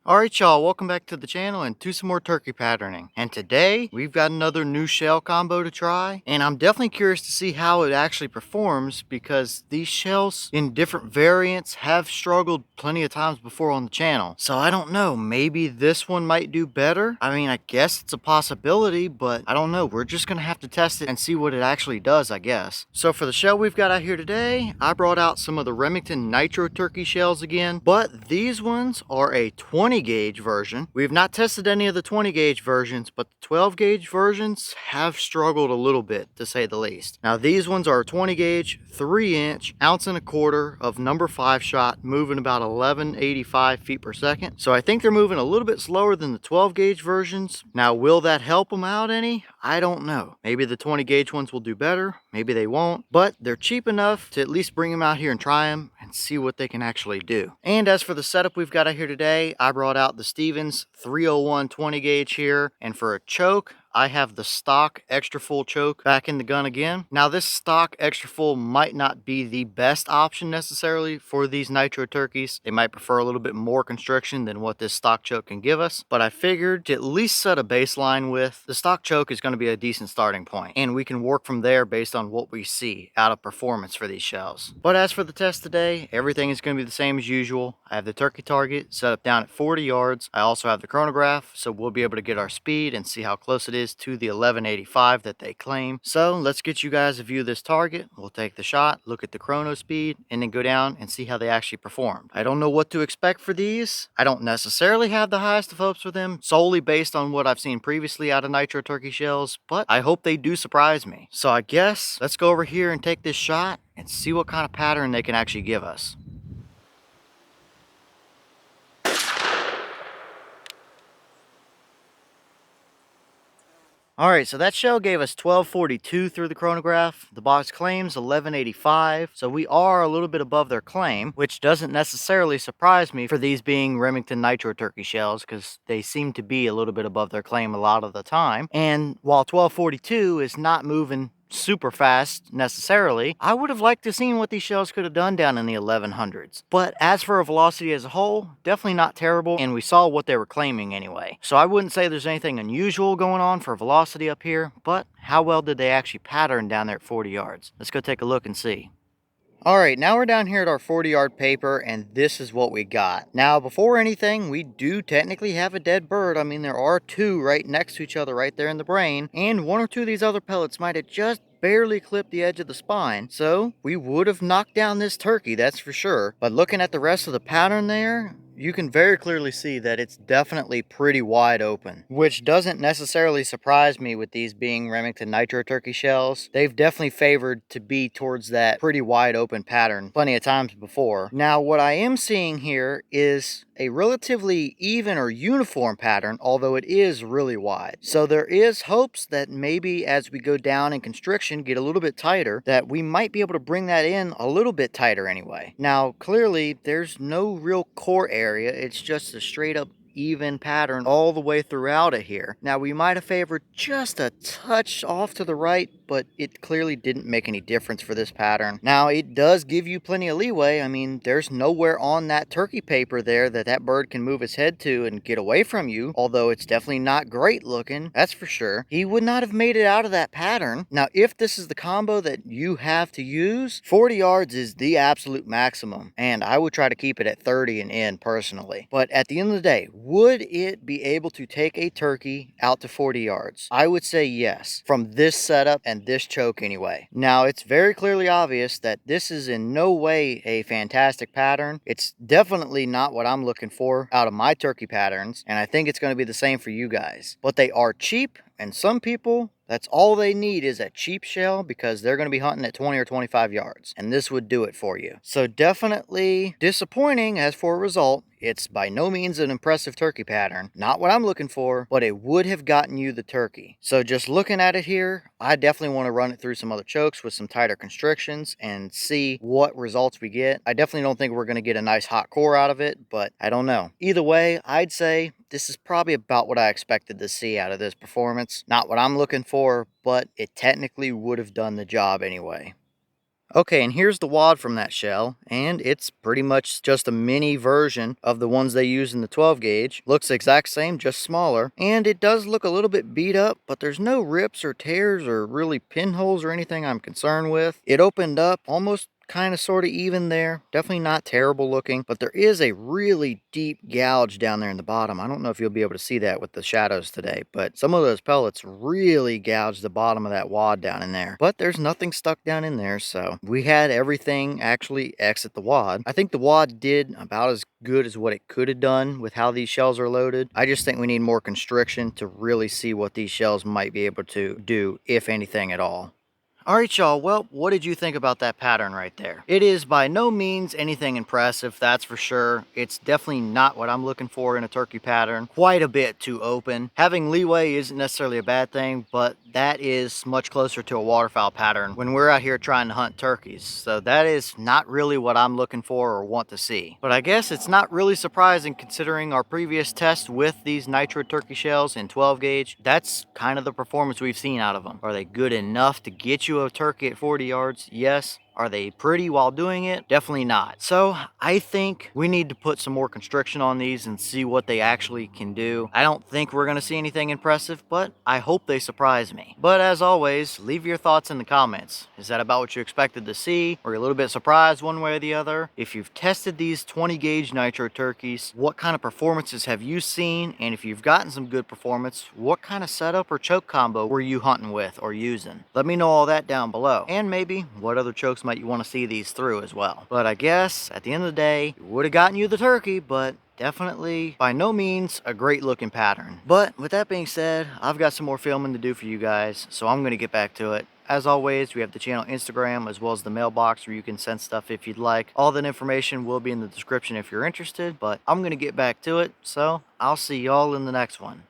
Alright y'all, welcome back to the channel and to some more turkey patterning. And today, we've got another new shell combo to try. And I'm definitely curious to see how it actually performs because these shells in different variants have struggled plenty of times before on the channel. So I don't know, maybe this one might do better. I mean, I guess it's a possibility, but I don't know. We're just gonna have to test it and see what it actually does, I guess. So for the shell we've got out here today, I brought out some of the Remington Nitro Turkey shells again, but these ones are a 20 gauge version. We've not tested any of the 20 gauge versions, but the 12 gauge versions have struggled a little bit, to say the least. Now these ones are 20 gauge, 3-inch, ounce and a quarter of number 5 shot, moving about 1185 feet per second. So I think they're moving a little bit slower than the 12 gauge versions. Now will that help them out any? I don't know. Maybe the 20 gauge ones will do better, maybe they won't, but they're cheap enough to at least bring them out here and try them and see what they can actually do. And as for the setup we've got out here today, I brought out the Stevens 301 20 gauge here, and for a choke, I have the stock extra full choke back in the gun again. Now this stock extra full might not be the best option necessarily for these nitro turkeys. They might prefer a little bit more constriction than what this stock choke can give us, but I figured to at least set a baseline with the stock choke is going to be a decent starting point, and we can work from there based on what we see out of performance for these shells. But as for the test today, everything is going to be the same as usual. I have the turkey target set up down at 40 yards. I also have the chronograph, so we'll be able to get our speed and see how close it is to the 1185 that they claim. So let's get you guys a view of this target. We'll take the shot, look at the chrono speed, and then go down and see how they actually performed. I don't know what to expect for these. I don't necessarily have the highest of hopes for them, solely based on what I've seen previously out of nitro turkey shells, but I hope they do surprise me. So I guess let's go over here and take this shot and see what kind of pattern they can actually give us. Alright, so that shell gave us 1242 through the chronograph. The box claims 1185, so we are a little bit above their claim, which doesn't necessarily surprise me for these being Remington Nitro Turkey shells, because they seem to be a little bit above their claim a lot of the time. And while 1242 is not moving super fast necessarily, I would have liked to seen what these shells could have done down in the 1100s. But as for a velocity as a whole, definitely not terrible, and we saw what they were claiming anyway. So I wouldn't say there's anything unusual going on for velocity up here, but how well did they actually pattern down there at 40 yards? Let's go take a look and see. Alright, now we're down here at our 40-yard paper, and this is what we got. Now, before anything, we do technically have a dead bird. I mean, there are two right next to each other right there in the brain, and one or two of these other pellets might have just barely clipped the edge of the spine. So, we would have knocked down this turkey, that's for sure. But looking at the rest of the pattern there, you can very clearly see that it's definitely pretty wide open, which doesn't necessarily surprise me with these being Remington Nitro Turkey shells. They've definitely favored to be towards that pretty wide open pattern plenty of times before. Now, what I am seeing here is a relatively even or uniform pattern, although it is really wide. So there is hopes that maybe as we go down in constriction, get a little bit tighter, that we might be able to bring that in a little bit tighter anyway. Now, clearly, there's no real core area. It's just a straight up even pattern all the way throughout it here. Now, we might have favored just a touch off to the right, but it clearly didn't make any difference for this pattern. Now, it does give you plenty of leeway. I mean, there's nowhere on that turkey paper there that bird can move his head to and get away from you, although it's definitely not great looking, that's for sure. He would not have made it out of that pattern. Now, if this is the combo that you have to use, 40 yards is the absolute maximum, and I would try to keep it at 30 and in personally. But at the end of the day, would it be able to take a turkey out to 40 yards? I would say yes, from this setup and this choke anyway. Now, it's very clearly obvious that this is in no way a fantastic pattern. It's definitely not what I'm looking for out of my turkey patterns, and I think it's going to be the same for you guys. But they are cheap, and some people, that's all they need is a cheap shell because they're going to be hunting at 20 or 25 yards, and this would do it for you. So definitely disappointing as for a result. It's by no means an impressive turkey pattern. Not what I'm looking for, but it would have gotten you the turkey. So just looking at it here, I definitely want to run it through some other chokes with some tighter constrictions and see what results we get. I definitely don't think we're going to get a nice hot core out of it, but I don't know. Either way, I'd say this is probably about what I expected to see out of this performance. Not what I'm looking for, but it technically would have done the job anyway. Okay, and here's the wad from that shell, and it's pretty much just a mini version of the ones they use in the 12 gauge. Looks the exact same, just smaller, and it does look a little bit beat up, but there's no rips or tears or really pinholes or anything I'm concerned with. It opened up almost kind of sort of even there. Definitely not terrible looking, but there is a really deep gouge down there in the bottom. I don't know if you'll be able to see that with the shadows today, but some of those pellets really gouged the bottom of that wad down in there. But there's nothing stuck down in there, so we had everything actually exit the wad. I think the wad did about as good as what it could have done with how these shells are loaded. I just think we need more constriction to really see what these shells might be able to do, if anything at all. Alright y'all, well, what did you think about that pattern right there? It is by no means anything impressive, that's for sure. It's definitely not what I'm looking for in a turkey pattern. Quite a bit too open. Having leeway isn't necessarily a bad thing, but that is much closer to a waterfowl pattern when we're out here trying to hunt turkeys. So that is not really what I'm looking for or want to see. But I guess it's not really surprising considering our previous test with these nitro turkey shells in 12 gauge. That's kind of the performance we've seen out of them. Are they good enough to get you a turkey at 40 yards? Yes. Are they pretty while doing it? Definitely not. So I think we need to put some more constriction on these and see what they actually can do. I don't think we're going to see anything impressive, but I hope they surprise me. But as always, leave your thoughts in the comments. Is that about what you expected to see? Or are you a little bit surprised one way or the other? If you've tested these 20 gauge nitro turkeys, what kind of performances have you seen? And if you've gotten some good performance, what kind of setup or choke combo were you hunting with or using? Let me know all that down below. And maybe what other chokes might you want to see these through as well. But I guess at the end of the day, it would have gotten you the turkey, but definitely by no means a great looking pattern. But with that being said, I've got some more filming to do for you guys, so I'm going to get back to it. As always, we have the channel Instagram as well as the mailbox where you can send stuff if you'd like. All that information will be in the description if you're interested, but I'm going to get back to it, so I'll see y'all in the next one.